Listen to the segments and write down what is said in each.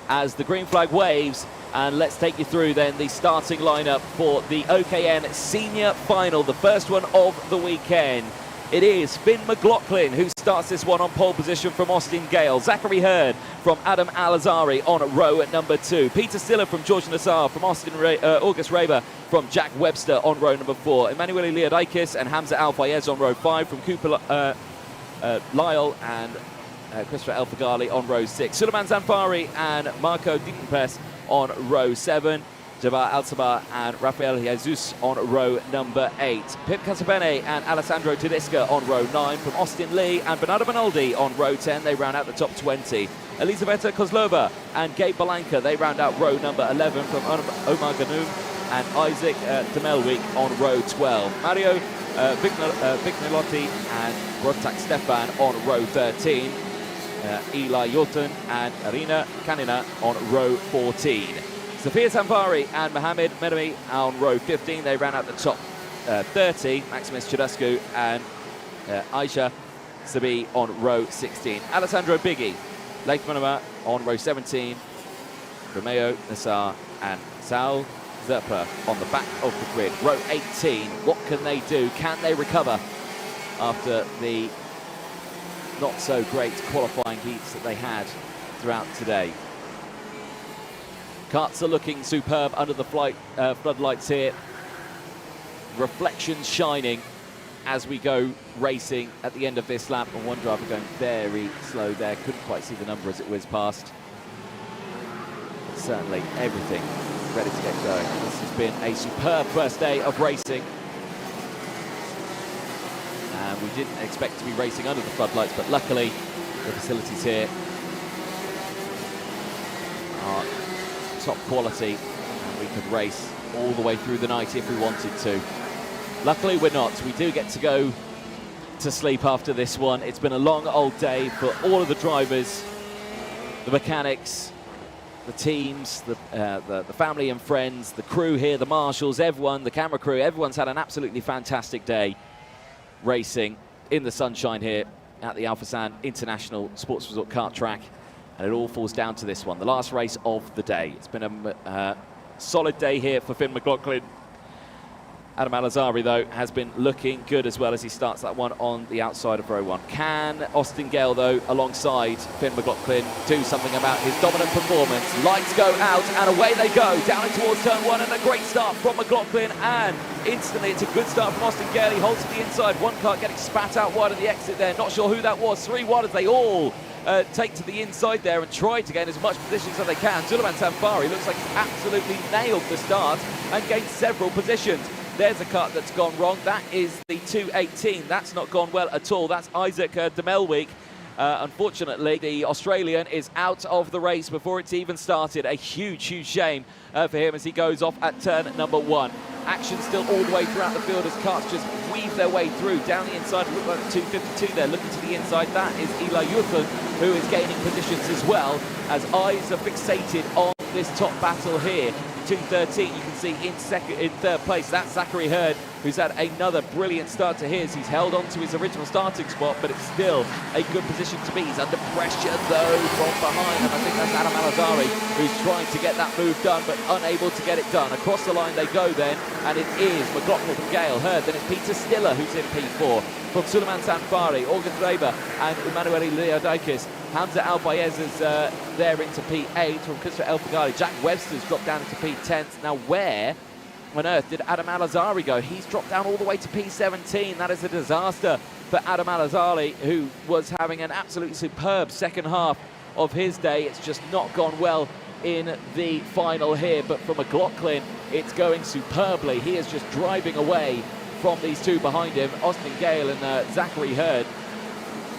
as the green flag waves. And let's take you through then the starting lineup for the OKN Senior Final, the first one of the weekend. It is Finn McLaughlin who starts this one on pole position from Austin Gale. Zachary Hurd from Adam Al-Azhari on row at number 2. Peter Stiller from George Nassar from August Raber from Jack Webster on row number 4. Emanuele Leodikis and Hamza Al-Fayez on row 5 from Cooper Lyle and Christopher El Fagali on row 6. Suleiman Zanfari and Marco Dintenpress on row 7. Jabbar Al-Sabah and Rafael Jesus on row number 8. Pip Casabene and Alessandro Tedesca on row 9. From Austin Lee and Bernardo Benaldi on row 10, they round out the top 20. Elisabetta Kozlova and Gabe Balanka, they round out row number 11. From Omar Ganoum and Isaac Demelwijk on row 12. Mario Vignelotti and Rotak Stefan on row 13. Eli Yorton and Arina Kanina on row 14. Sophia Zanfari and Mohamed Medami on row 15. They ran out the top 30. Maximus Chudescu and Aisha Sabi on row 16. Alessandro Biggie, Lake Manama on row 17. Romeo Nassar and Saul Zerpa on the back of the grid. Row 18. What can they do? Can they recover after the not so great qualifying heats that they had throughout today? Karts are looking superb under the floodlights here. Reflections shining as we go racing at the end of this lap. And one driver going very slow there. Couldn't quite see the number as it whizzed past. But certainly everything ready to get going. This has been a superb first day of racing. And we didn't expect to be racing under the floodlights, but luckily the facilities here are top quality and we could race all the way through the night if we wanted to. Luckily we're not. We do get to go to sleep after this one. It's been a long old day for all of the drivers, the mechanics, the teams, the family and friends, the crew here, the marshals, everyone, the camera crew. Everyone's had an absolutely fantastic day racing in the sunshine here at the Alphasan International Sports Resort Kart Track. And it all falls down to this one, the last race of the day. It's been a solid day here for Finn McLaughlin. Adam Al-Azhari, though, has been looking good as well as he starts that one on the outside of row 1. Can Austin Gale, though, alongside Finn McLaughlin, do something about his dominant performance? Lights go out and away they go, down towards turn 1, and a great start from McLaughlin, and instantly it's a good start from Austin Gale. He holds to the inside, one car getting spat out wide of the exit there. Not sure who that was. 3 wide as they all take to the inside there and try to gain as much positions as they can. Suleiman Zanfari looks like he's absolutely nailed the start and gained several positions. There's a cut that's gone wrong. That is the 218. That's not gone well at all. That's Isaac Demelwijk. Unfortunately, the Australian is out of the race before it's even started. A huge, huge shame for him as he goes off at turn number 1. Action still all the way throughout the field as karts just weave their way through. Down the inside, look like 252 there, looking to the inside. That is Eli Yurtun, who is gaining positions as well, as eyes are fixated on this top battle here. 213, you can see in third place. That's Zachary Hurd, who's had another brilliant start to his. He's held on to his original starting spot, but it's still a good position to be. He's under pressure, though, from behind, and I think that's Adam Al-Azhari who's trying to get that move done, but unable to get it done. Across the line they go then, and it is McLaughlin from Gale Hurd. Then it's Peter Stiller who's in P4. From Suleiman Zanfari, August Raber, and Emanuele Leodikis. Hamza Al-Fayez is there into P8 from Christopher El Fagali. Jack Webster's dropped down into P10. Now where on earth did Adam Al-Azhari go? He's dropped down all the way to P17. That is a disaster for Adam Al-Azhari, who was having an absolutely superb second half of his day. It's just not gone well in the final here, but for McLaughlin, it's going superbly. He is just driving away from these two behind him, Austin Gale and Zachary Hurd,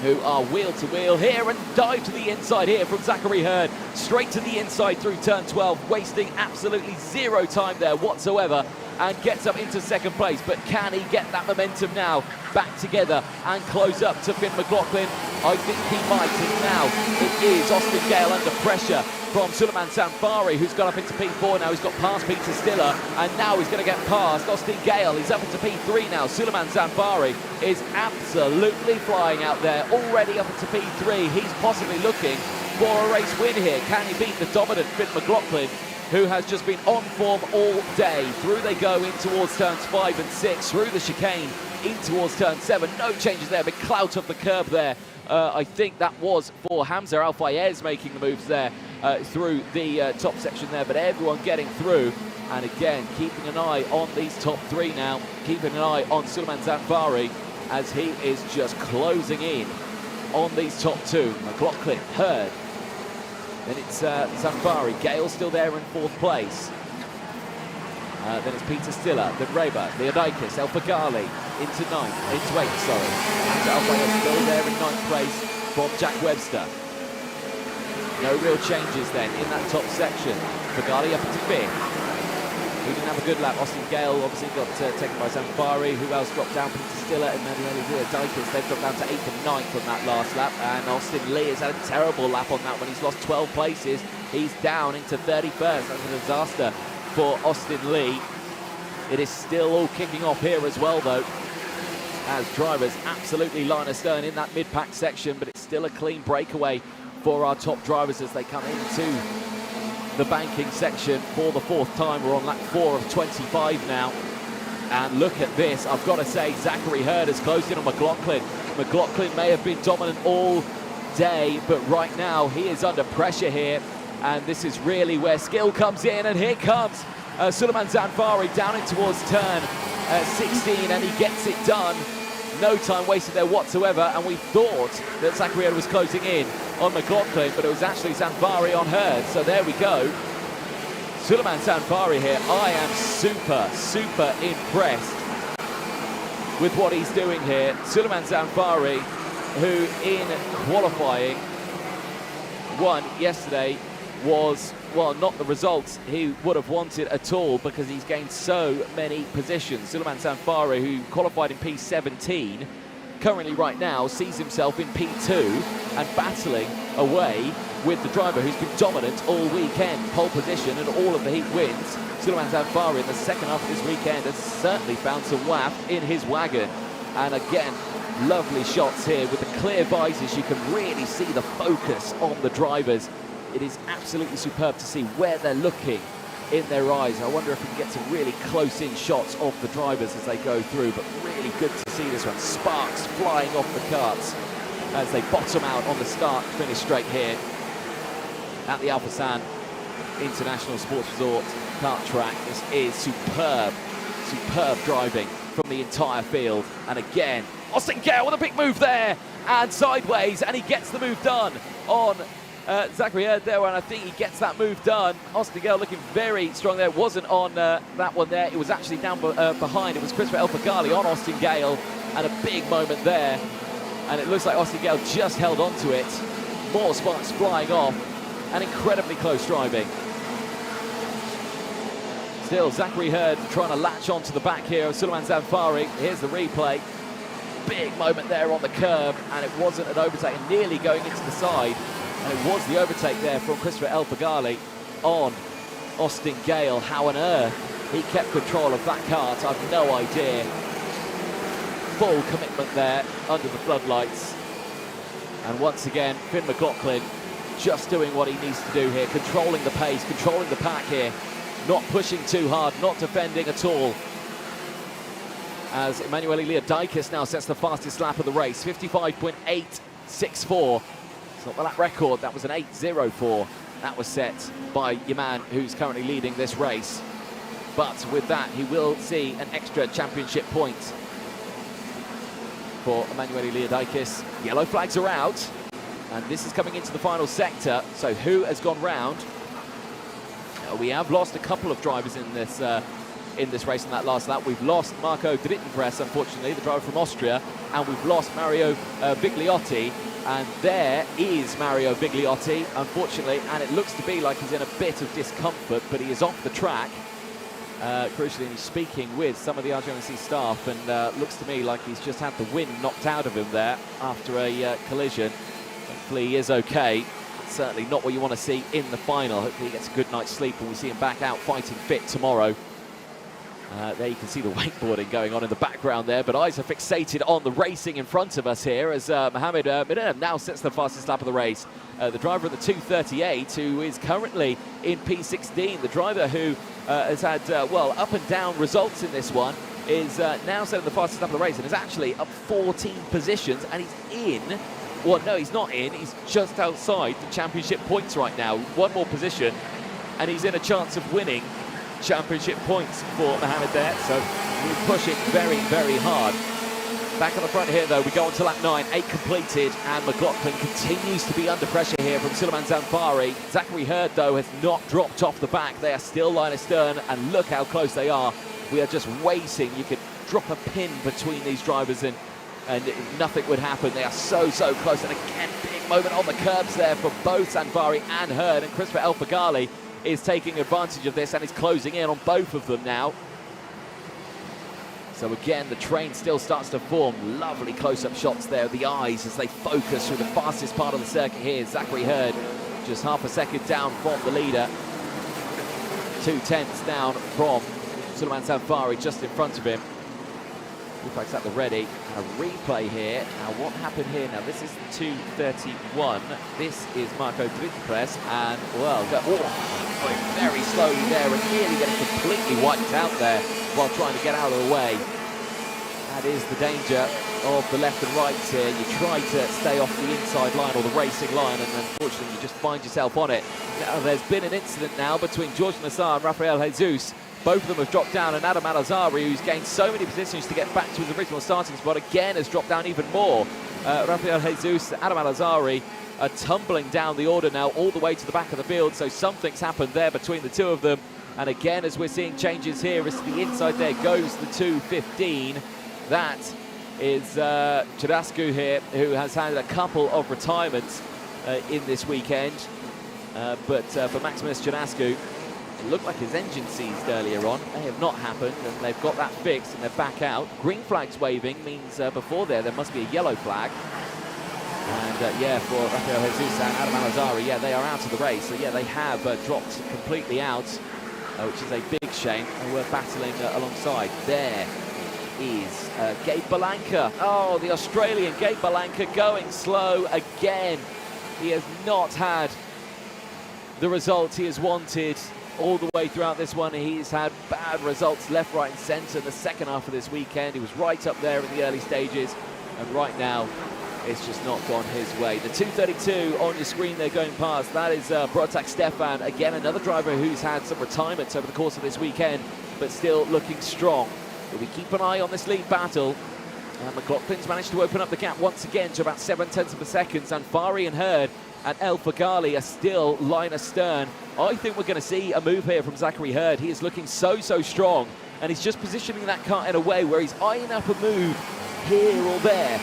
who are wheel to wheel here, and dive to the inside here from Zachary Hurd, straight to the inside through turn 12, wasting absolutely zero time there whatsoever, and gets up into second place. But can he get that momentum now back together and close up to Finn McLaughlin? I think he might, and now it is Austin Gale under pressure from Suleiman Zanfari, who's gone up into P4 now. He's got past Peter Stiller, and now he's going to get past Austin Gale. He's up into P3 now. Suleiman Zanfari is absolutely flying out there, already up into P3. He's possibly looking for a race win here. Can he beat the dominant Finn McLaughlin, who has just been on form all day? Through they go in towards turns 5 and 6, through the chicane in towards turn 7. No changes there, big clout of the curb there. I think that was for Hamza Al Fayez making the moves there through the top section there, but everyone getting through. And again, keeping an eye on these top 3 now, keeping an eye on Suleiman Zanfari as he is just closing in on these top 2. McLaughlin, Hurd, then it's Zanfari, Gale still there in 4th place. Then it's Peter Stiller, then Reba, Leodikis, El Fagali into 8th, sorry. And Al Fayez still there in 9th place from Jack Webster. No real changes then in that top section. Fagali up into 5th. He didn't have a good lap. Austin Gale obviously got taken by Zanfari. Who else dropped down? Peter Stiller and Manuel Leodikis. They've dropped down to 8th and 9th on that last lap. And Austin Lee has had a terrible lap on that one. He's lost 12 places. He's down into 31st. That's a disaster for Austin Lee. It is still all kicking off here as well, though, as drivers absolutely line astern in that mid-pack section, but it's still a clean breakaway for our top drivers as they come into the banking section for the 4th time. We're on lap 4 of 25 now. And look at this. I've got to say, Zachary Hurd has closed in on McLaughlin. McLaughlin may have been dominant all day, but right now he is under pressure here. And this is really where skill comes in. And here comes Suleiman Zanfari down in towards turn 16, and he gets it done. No time wasted there whatsoever, and we thought that Zachary Hurd was closing in on McLaughlin, but it was actually Zanfari on Hurd. So there we go. Suleiman Zanfari here. I am super impressed with what he's doing here. Suleiman Zanfari, who in qualifying won yesterday, was, well, not the results he would have wanted at all, because he's gained so many positions. Suleiman Zanfari, who qualified in P17, currently right now sees himself in P2 and battling away with the driver who's been dominant all weekend. Pole position and all of the heat wins. Suleiman Zanfari in the second half of this weekend has certainly found some waft in his wagon. And again, lovely shots here with the clear visors. You can really see the focus on the drivers. It is absolutely superb to see where they're looking in their eyes. I wonder if we can get some really close-in shots of the drivers as they go through, but really good to see this one. Sparks flying off the karts as they bottom out on the start-finish straight here at the Alphasan International Sports Resort kart track. This is superb driving from the entire field. And again, Austin Gale with a big move there and sideways, and he gets the move done on Zachary Hurd there, and I think he gets that move done. Austin Gale looking very strong there. It wasn't on that one there. It was actually down behind. It was Christopher El Fagali on Austin Gale, and a big moment there. And it looks like Austin Gale just held on to it. More sparks flying off, and incredibly close driving. Still, Zachary Hurd trying to latch onto the back here of Suleiman Zanfari. Here's the replay. Big moment there on the curb, and it wasn't an overtake, nearly going into the side. And it was the overtake there from Christopher El Fagali on Austin Gale. How on earth he kept control of that kart, I've no idea. Full commitment there under the floodlights. And once again, Finn McLaughlin just doing what he needs to do here, controlling the pace, controlling the pack here, not pushing too hard, not defending at all. As Emanuele Leodikis now sets the fastest lap of the race, 55.864. It's not the lap record, that was an 8.04. That was set by your man who's currently leading this race. But with that, he will see an extra championship point for Emanuele Leodikis. Yellow flags are out, and this is coming into the final sector. So who has gone round? We have lost a couple of drivers in this race in that last lap. We've lost Marco Drittenpress, unfortunately, the driver from Austria, and we've lost Mario Vigliotti. And there is Mario Vigliotti, unfortunately, and it looks to be like he's in a bit of discomfort, but he is off the track. Crucially, he's speaking with some of the RGMC staff, and looks to me like he's just had the wind knocked out of him there after a collision. Hopefully he is okay. Certainly not what you want to see in the final. Hopefully he gets a good night's sleep and we see him back out fighting fit tomorrow. There you can see the wakeboarding going on in the background there, but eyes are fixated on the racing in front of us here as Mohamed Minev now sets the fastest lap of the race. the driver of the 238, who is currently in P16. The driver who has had, well, up and down results in this one, is now setting the fastest lap of the race and is actually up 14 positions, and he's in, well, no, he's not in, he's just outside the championship points right now. One more position, and he's in a chance of winning championship points for Mohamed there, so he's pushing very, very hard. Back on the front here, though, we go on to lap 9, 8 completed, and McLaughlin continues to be under pressure here from Suleiman Zamfari. Zachary Hurd, though, has not dropped off the back. They are still line astern, and look how close they are. We are just waiting. You could drop a pin between these drivers and nothing would happen. They are so, so close. And again, big moment on the curbs there for both Zamfari and Hurd, and Christopher El Faghali is taking advantage of this and is closing in on both of them now. So again, the train still starts to form. Lovely close-up shots there of the eyes as they focus through the fastest part of the circuit here. Zachary Hurd just half a second down from the leader. 2/10 down from Suleiman Zamfari just in front of him. Reflex at the ready. A replay here. Now what happened here? Now this is 2:31. This is Marco Drittenpress, and well, going very slowly there and nearly getting completely wiped out there while trying to get out of the way. That is the danger of the left and right here. You try to stay off the inside line or the racing line, and unfortunately you just find yourself on it. Now there's been an incident now between George Nassar and Rafael Jesus. Both of them have dropped down, and Adam Al-Azhari, who's gained so many positions to get back to his original starting spot, again has dropped down even more. Rafael Jesus, Adam Al-Azhari are tumbling down the order now all the way to the back of the field, so something's happened there between the two of them. And again, as we're seeing changes here, as to the inside there goes the 2:15. That is Chadascu here, who has had a couple of retirements in this weekend. But for Maximus Chadascu, it looked like his engine seized earlier on. They have not happened, and they've got that fixed, and they're back out. Green flag's waving means before there must be a yellow flag. And yeah, for Rafael Jesus and Adam Al-Azhari, yeah, they are out of the race. So yeah, they have dropped completely out, which is a big shame. And we're battling alongside. There is Gabe Balanka. Oh, the Australian Gabe Balanka going slow again. He has not had the results he has wanted all the way throughout this one. He's had bad results left, right and centre. The second half of this weekend, he was right up there in the early stages, and right now it's just not gone his way. The 2:32 on your screen there going past, that is Brotak Stefan, again another driver who's had some retirements over the course of this weekend, but still looking strong. But we keep an eye on this lead battle, and McLaughlin's managed to open up the gap once again to about 0.7 of a second. Zamfari and Hurd and El Faghali are still line astern. I think we're going to see a move here from Zachary Hurd. He is looking so, so strong, and he's just positioning that car in a way where he's eyeing up a move here or there,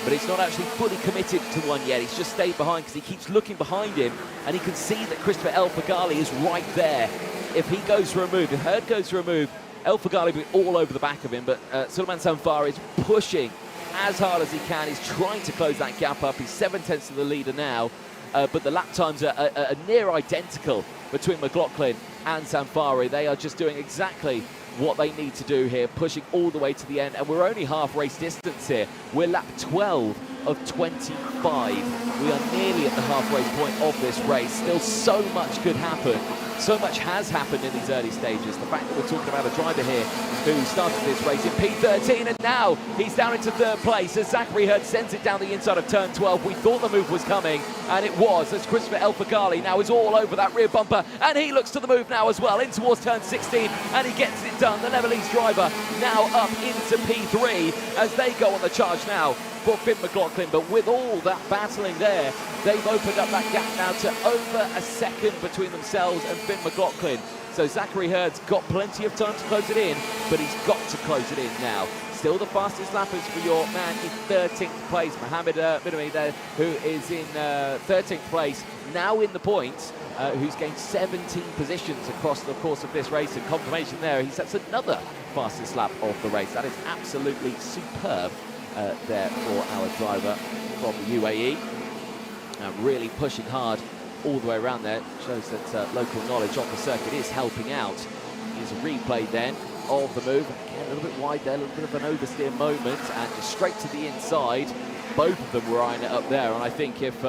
but he's not actually fully committed to one yet. He's just stayed behind because he keeps looking behind him, and he can see that Christopher El Faghali is right there. If he goes for a move, if Hurd goes for a move, El Faghali will be all over the back of him, but Suleiman Zamfari is pushing as hard as he can. He's trying to close that gap up. He's 0.7 of the leader now, but the lap times are near identical between McLaughlin and Zamfari. They are just doing exactly what they need to do here, pushing all the way to the end, and we're only half race distance here. We're lap 12 of 25. We are nearly at the halfway point of this race. Still so much could happen. So much has happened in these early stages. The fact that we're talking about a driver here who started this race in P13, and now he's down into third place as Zachary Hurd sends it down the inside of turn 12. We thought the move was coming, and it was, as Christopher El Faghali now is all over that rear bumper, and he looks to the move now as well, in towards turn 16, and he gets it done. The Lebanese driver now up into P3 as they go on the charge now for Finn McLaughlin, but with all that battling there, they've opened up that gap now to over a second between themselves and Finn McLaughlin. So Zachary Hurd's got plenty of time to close it in, but he's got to close it in now. Still the fastest lappers for your man in 13th place, Mohamed Bidami there, who is in 13th place, now in the points, who's gained 17 positions across the course of this race, and confirmation there, he sets another fastest lap of the race. That is absolutely superb there for our driver from the UAE. Really pushing hard all the way around there. Shows that local knowledge on the circuit is helping out. Here's a replay then of the move. Again, a little bit wide there, a little bit of an oversteer moment, and just straight to the inside. Both of them were eyeing it up there, and I think if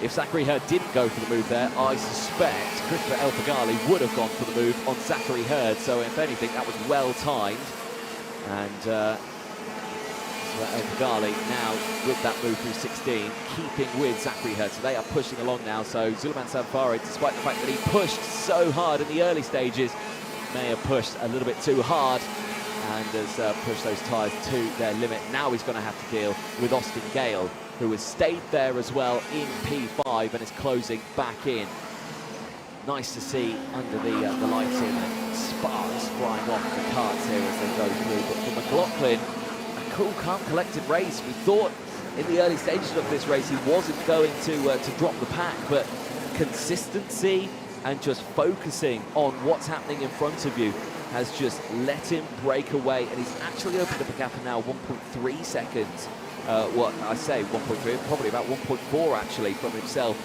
If Zachary Hurd didn't go for the move there, I suspect Christopher El Faghali would have gone for the move on Zachary Hurd. So if anything, that was well timed. And El Faghali now with that move through 16, keeping with Zachary Hurd. So they are pushing along now. So Suleiman Sanfari, despite the fact that he pushed so hard in the early stages, may have pushed a little bit too hard and has pushed those tyres to their limit. Now he's going to have to deal with Austin Gale, who has stayed there as well in P5 and is closing back in. Nice to see under the lights here, and sparks flying off the carts here as they go through. But for McLaughlin, a cool, calm, collected race. We thought in the early stages of this race he wasn't going to drop the pack, but consistency and just focusing on what's happening in front of you has just let him break away, and he's actually opened up a gap of now 1.3 seconds. What I say 1.3, probably about 1.4 actually from himself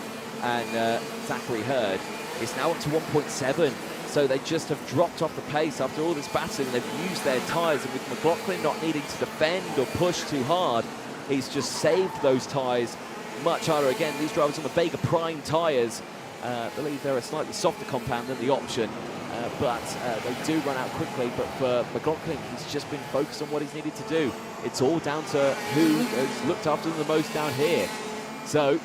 and Zachary Hurd. It's now up to 1.7, so they just have dropped off the pace after all this battling. They've used their tyres, and with McLaughlin not needing to defend or push too hard, he's just saved those tyres much harder. Again, these drivers on the Vega Prime tyres, I believe they're a slightly softer compound than the option, but they do run out quickly. But for McLaughlin, he's just been focused on what he's needed to do. It's all down to who has looked after them the most down here. So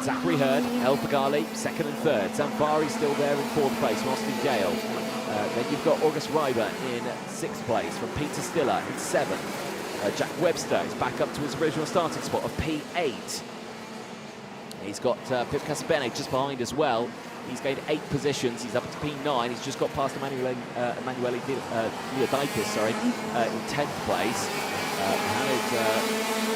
Zachary Hurd, El Faghali, second and third. Zanfari still there in fourth place from Austin Gale. Then you've got August Reiber in sixth place from Peter Stiller in seventh. Jack Webster is back up to his original starting spot of P8. He's got Pip Casabene just behind as well. He's gained 8 positions. He's up to P9. He's just got past Emanuele Leodikis, in 10th place. Mohamed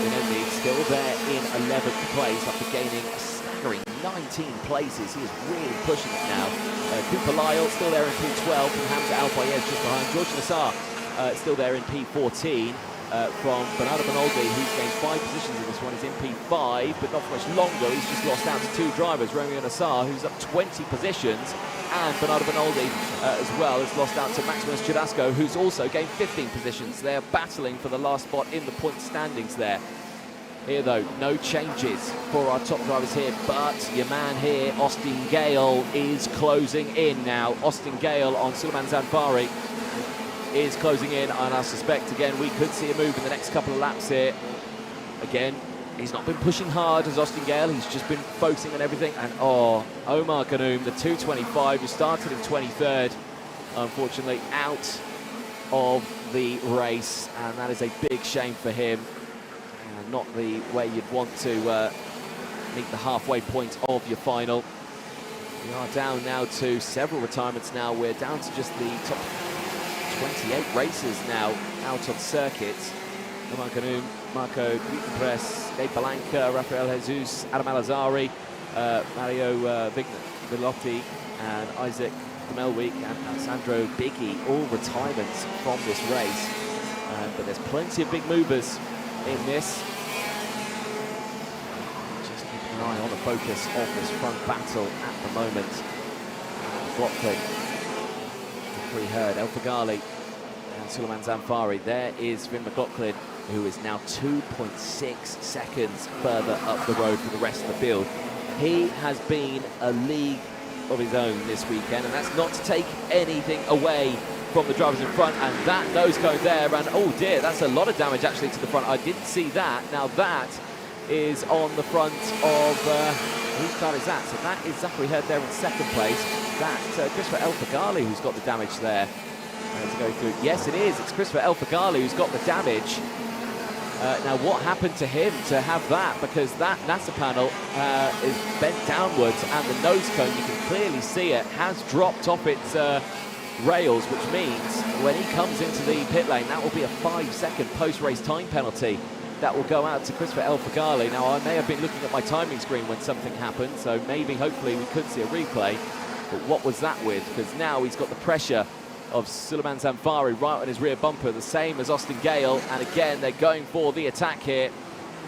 Benedi still there in 11th place after gaining a staggering 19 places. He is really pushing it now. Cooper Lyle still there in P12 from Hamza Al-Fayez just behind. George Nassar still there in P14. From Bernardo Benoldi, who's gained 5 positions in this one. He's in P5, but not for much longer. He's just lost out to 2 drivers, Romeo Nassar, who's up 20 positions, and Bernardo Benoldi as well has lost out to Maximus Chudasco, who's also gained 15 positions. They're battling for the last spot in the point standings there. Here, though, no changes for our top drivers here, but your man here, Austin Gale, is closing in now. Austin Gale on Suleiman Zanfari is closing in, and I suspect again we could see a move in the next couple of laps here. Again, he's not been pushing hard as Austin Gale, he's just been focusing on everything. And Omar Ganoum, the 225, who started in 23rd, unfortunately out of the race, and that is a big shame for him, and not the way you'd want to meet the halfway point of your final. We are down now to several retirements now. We're down to just the top 28 races now out on circuits. Omar Ganoum, Marco Guitenpress, Gabe Balanca, Rafael Jesus, Adam Alazari, Mario Viglotti, and Isaac Melwick and Alessandro Biggie, all retirements from this race. But there's plenty of big movers in this. Just keep an eye on the focus of this front battle at the moment. McLaughlin, Zachary Hurd, El Faghali, and Suleiman Zanfari. There is Finn McLaughlin, who is now 2.6 seconds further up the road from the rest of the field. He has been a league of his own this weekend, and that's not to take anything away from the drivers in front. And that nose cone there, and oh dear, that's a lot of damage actually to the front. I didn't see that. Now that is on the front of, whose car is that? So that is Zachary Hurd there in second place. That's Christopher El Faghali who's got the damage there. To go through. Yes, it is. It's Christopher El Faghali who's got the damage. Now, what happened to him to have that? Because that NASA panel is bent downwards, and the nose cone, you can clearly see it, has dropped off its rails, which means when he comes into the pit lane, that will be a 5-second post-race time penalty that will go out to Christopher El Faghali. Now, I may have been looking at my timing screen when something happened, so maybe, hopefully, we could see a replay. But what was that with? Because now he's got the pressure of Suleiman Zanfari right on his rear bumper, the same as Austin Gale, and again they're going for the attack here.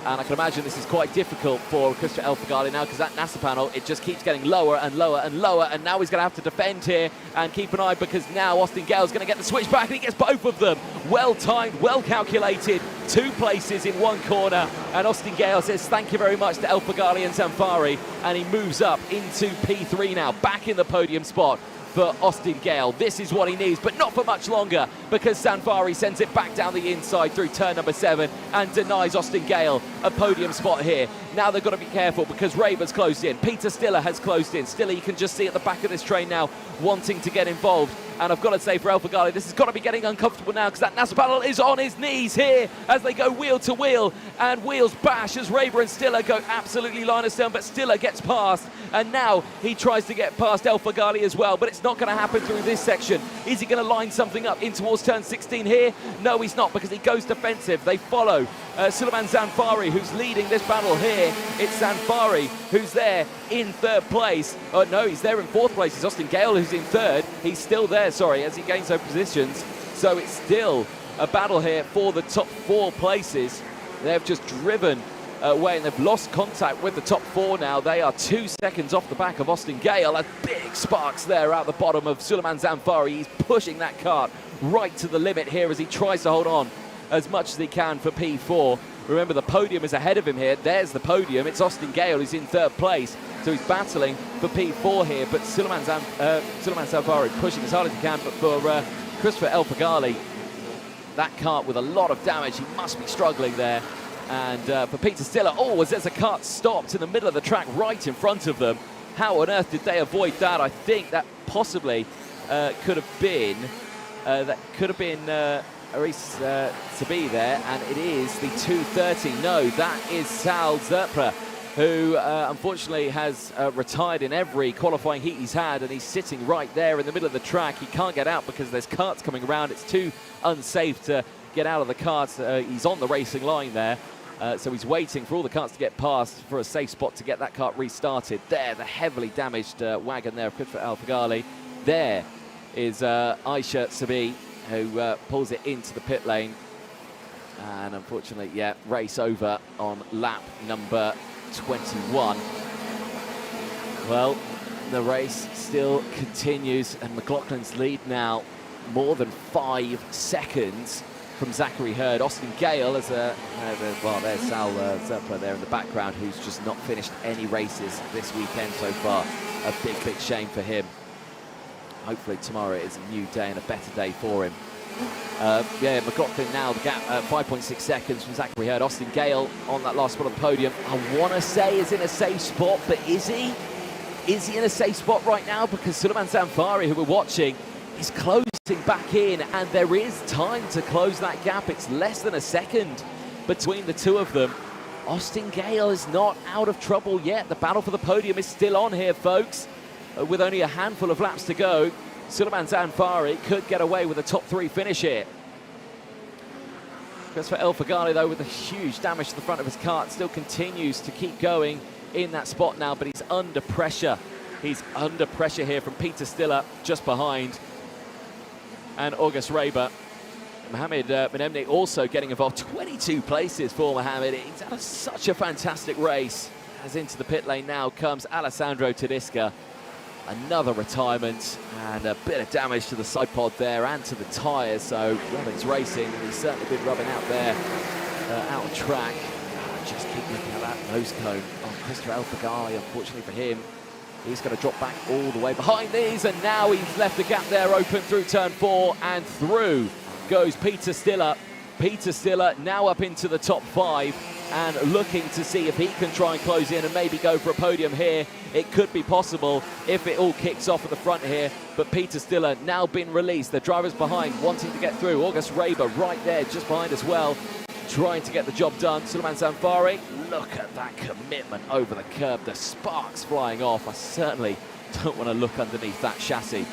And I can imagine this is quite difficult for Christopher El Faghali now, because that NASA panel, it just keeps getting lower and lower and lower, and now he's going to have to defend here and keep an eye, because now Austin Gale's going to get the switch back, and he gets both of them. Well-timed, well-calculated, 2 places in 1 corner, and Austin Gale says thank you very much to El Faghali and Zamfari, and he moves up into P3 now, back in the podium spot for Austin Gale. This is what he needs, but not for much longer, because Zamfari sends it back down the inside through turn number 7 and denies Austin Gale a podium spot here. Now they've got to be careful, because Raber's closed in. Peter Stiller has closed in. Stiller, you can just see at the back of this train now, wanting to get involved. And I've got to say, for El Faghali, this has got to be getting uncomfortable now, because that NASA panel is on his knees here as they go wheel to wheel, and wheels bash as Raber and Stiller go absolutely line astern, but Stiller gets past, and now he tries to get past El Faghali as well, but it's not going to happen through this section. Is he going to line something up in towards turn 16 here? No, he's not, because he goes defensive. They follow Suleiman Zamfari, who's leading this battle here. It's Zamfari who's there in 3rd place. Oh no, he's there in 4th place. It's Austin Gale who's in 3rd. He's still there, sorry, as he gains those positions. So it's still a battle here for the top 4 places. They've just driven away, and they've lost contact with the top 4 now. They are 2 seconds off the back of Austin Gale. A big sparks there out the bottom of Suleiman Zamfari. He's pushing that kart right to the limit here as he tries to hold on as much as he can for P4. Remember, the podium is ahead of him here. There's the podium. It's Austin Gale who's in 3rd place. So he's battling for P4 here, but Suleiman Zamfari pushing as hard as he can. But for Christopher El Faghali, that kart with a lot of damage, he must be struggling there. And for Peter Stiller, there's a kart stopped in the middle of the track right in front of them. How on earth did they avoid that? I think that possibly could have been Aris Sabi there, and it is the 2:30. No, that is Sal Zerpla, who unfortunately has retired in every qualifying heat he's had, and he's sitting right there in the middle of the track. He can't get out because there's karts coming around. It's too unsafe to get out of the karts. He's on the racing line there, so he's waiting for all the karts to get past for a safe spot to get that kart restarted. There, the heavily damaged wagon there of Christopher El Faghali. There is Aisha Sabi, who pulls it into the pit lane. And unfortunately, yeah, race over on lap number 21. Well, the race still continues, and McLaughlin's lead now more than 5 seconds from Zachary Hurd. Austin Gale as well, there's Sal Zerpla there in the background, who's just not finished any races this weekend so far. A big, big shame for him. Hopefully tomorrow is a new day and a better day for him. Yeah, McLaughlin now, the gap 5.6 seconds from Zachary Hurd. Austin Gale on that last spot on the podium. I want to say is in a safe spot, but is he? Is he in a safe spot right now? Because Suleiman Zamfari, who we're watching, is closing back in, and there is time to close that gap. It's less than a second between the two of them. Austin Gale is not out of trouble yet. The battle for the podium is still on here, folks. With only a handful of laps to go, Suleiman Zamfari could get away with a top 3 finish here. Christopher El Faghali, though, with a huge damage to the front of his kart, still continues to keep going in that spot now, but he's under pressure. He's under pressure here from Peter Stiller, just behind, and August Raber. Mohamed Menemni also getting involved. 22 places for Mohamed. He's had such a fantastic race. As into the pit lane now comes Alessandro Tedesca. Another retirement, and a bit of damage to the side pod there and to the tyres. So Robin's racing, and he's certainly been rubbing out there, out of track. Just keep looking at that nose cone on Christopher El Faghali. Unfortunately for him, he's going to drop back all the way behind these, and now he's left the gap there open through turn 4, and through goes Peter Stiller. Peter Stiller now up into the top 5 and looking to see if he can try and close in and maybe go for a podium here. It could be possible if it all kicks off at the front here, but Peter Stiller now been released. The driver's behind, wanting to get through. August Raber right there, just behind as well, trying to get the job done. Suleiman Zamfari, look at that commitment over the curb. The sparks flying off. I certainly don't want to look underneath that chassis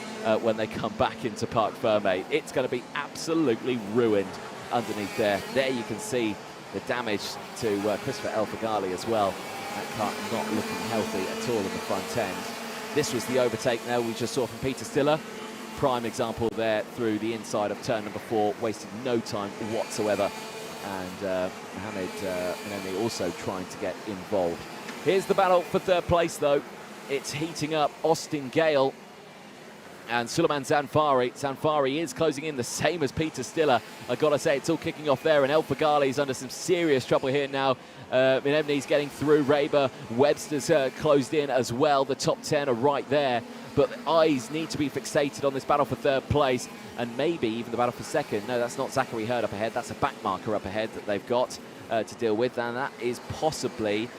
when they come back into Parc Ferme. It's going to be absolutely ruined underneath there. There you can see the damage to Christopher El Faghali as well. That car not looking healthy at all in the front end. This was the overtake there we just saw from Peter Stiller. Prime example there through the inside of turn number 4. Wasted no time whatsoever and Mohamed Minemi also trying to get involved. Here's the battle for third place, though. It's heating up. Austin Gale and Suleiman Zanfari. Zanfari is closing in the same as Peter Stiller. I've got to say, it's all kicking off there, and El Faghali is under some serious trouble here now. Minemi's getting through. Raber, Webster's closed in as well. The top 10 are right there. But the eyes need to be fixated on this battle for third place, and maybe even the battle for second. No, that's not Zachary Hurd up ahead. That's a back marker up ahead that they've got to deal with, and that is possibly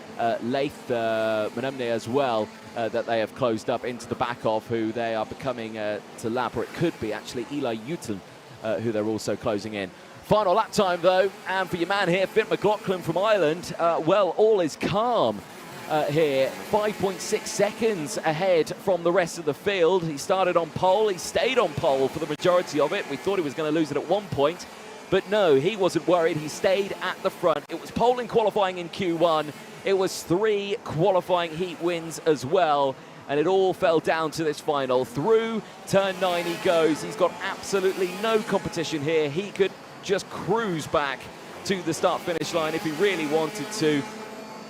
Laith Menemne as well, that they have closed up into the back of, who they are becoming to lap, or it could be actually Eli Uton, who they're also closing in. Final lap time, though, and for your man here, Finn McLaughlin from Ireland, well, all is calm here. 5.6 seconds ahead from the rest of the field. He started on pole. He stayed on pole for the majority of it. We thought he was going to lose it at one point, but no, he wasn't worried. He stayed at the front. It was pole in qualifying in Q1. It was 3 qualifying heat wins as well, and it all fell down to this final. Through turn 9 he goes. He's got absolutely no competition here. He could just cruise back to the start-finish line if he really wanted to.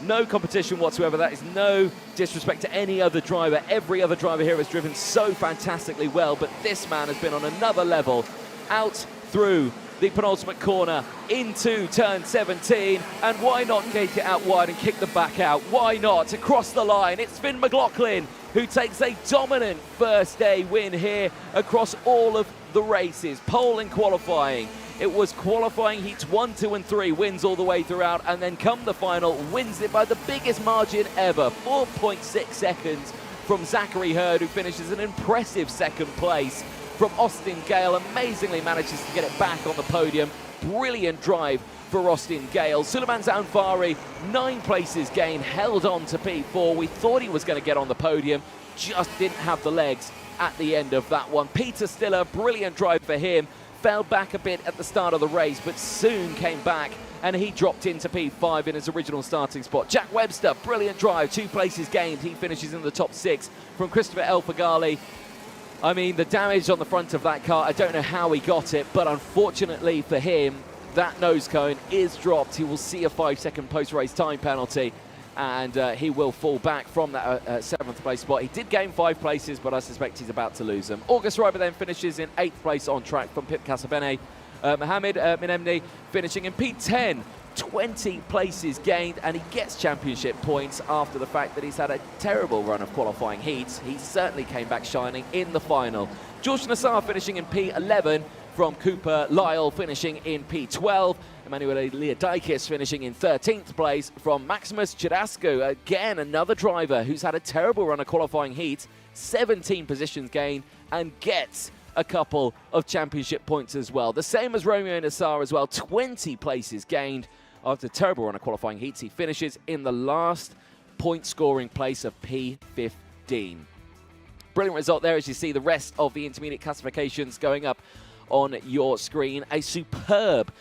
No competition whatsoever. That is no disrespect to any other driver. Every other driver here has driven so fantastically well, but this man has been on another level. Out through the penultimate corner into turn 17, and why not take it out wide and kick the back out? Why not? Across the line, it's Finn McLaughlin who takes a dominant first day win here across all of the races. Pole in qualifying. It was qualifying heats 1, 2 and 3, wins all the way throughout, and then come the final, wins it by the biggest margin ever, 4.6 seconds from Zachary Hurd, who finishes an impressive second place. From Austin Gale, amazingly manages to get it back on the podium. Brilliant drive for Austin Gale. Suleiman Zanfari, 9 places gained, held on to P4. We thought he was going to get on the podium, just didn't have the legs at the end of that one. Peter Stiller, brilliant drive for him. Fell back a bit at the start of the race, but soon came back, and he dropped into P5 in his original starting spot. Jack Webster, brilliant drive, 2 places gained. He finishes in the top 6 from Christopher El Faghali. I mean, the damage on the front of that car, I don't know how he got it, but unfortunately for him, that nose cone is dropped. He will see a 5-second post-race time penalty, and he will fall back from that 7th place spot. He did gain 5 places, but I suspect he's about to lose them. August Ryber then finishes in 8th place on track from Pip Casabene. Mohamed Minemi finishing in P10, 20 places gained, and he gets championship points after the fact that he's had a terrible run of qualifying heats. He certainly came back shining in the final. George Nassar finishing in P11 from Cooper Lyle, finishing in P12. Emanuele Leodikis finishing in 13th place from Maximus Chirasco. Again, another driver who's had a terrible run of qualifying heats, 17 positions gained, and gets a couple of championship points as well. The same as Romeo Nassar as well, 20 places gained after a terrible run of qualifying heats. He finishes in the last point-scoring place of P15. Brilliant result there, as you see the rest of the intermediate classifications going up on your screen. A superb